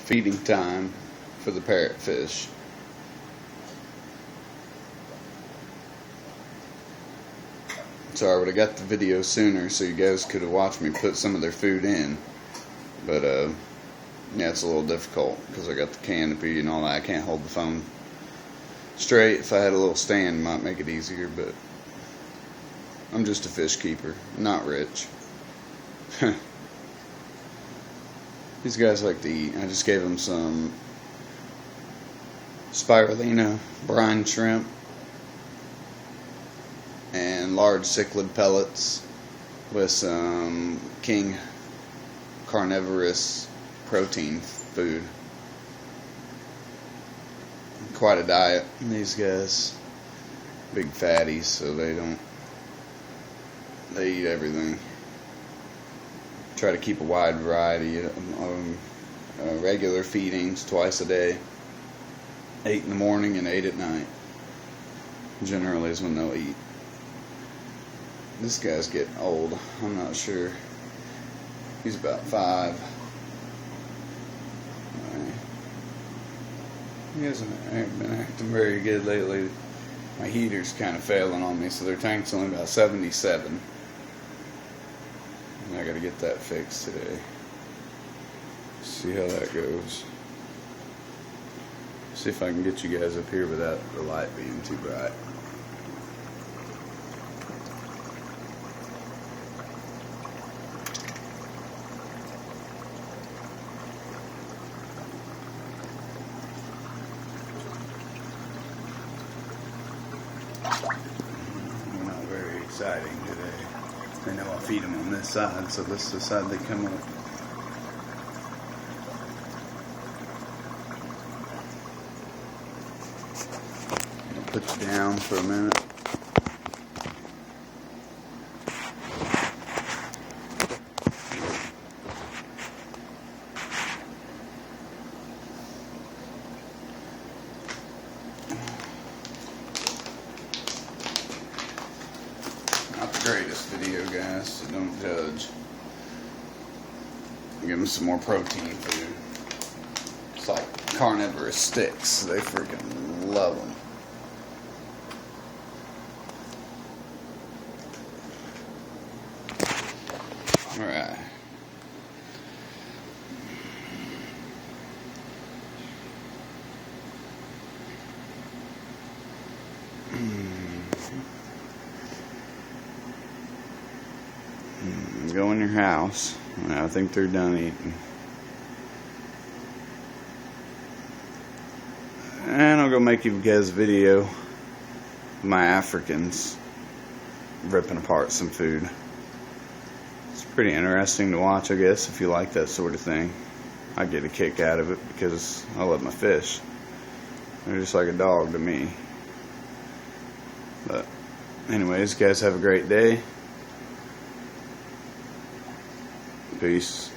feeding time for the parrotfish. Sorry, I would have got the video sooner so you guys could have watched me put some of their food in. But, yeah, it's a little difficult because I got the canopy and all that. I can't hold the phone straight. If I had a little stand, it might make it easier, but I'm just a fish keeper, not rich. These guys like to eat. I just gave them some spirulina brine shrimp and large cichlid pellets with some king carnivorous protein food. Quite a diet. These guys, big fatties, so they eat everything. Try to keep a wide variety of regular feedings twice a day, 8 in the morning and 8 at night. Generally is when they'll eat. This guy's getting old. I'm not sure. He's about 5. He hasn't been acting very good lately. My heater's kind of failing on me, so their tank's only about 77. And I gotta get that fixed today. See how that goes. See if I can get you guys up here without the light being too bright. Not very exciting today. They know I feed them on this side, so this is the side they come up. I'll put you down for a minute. Not the greatest video, guys, so don't judge. Give them some more protein food. It's like carnivorous sticks. They freaking love them. Alright. Go in your house. I think they're done eating. And I'll go make you guys a video of my Africans ripping apart some food. It's pretty interesting to watch, I guess, if you like that sort of thing. I get a kick out of it because I love my fish. They're just like a dog to me. But anyways, guys, have a great day. Peace.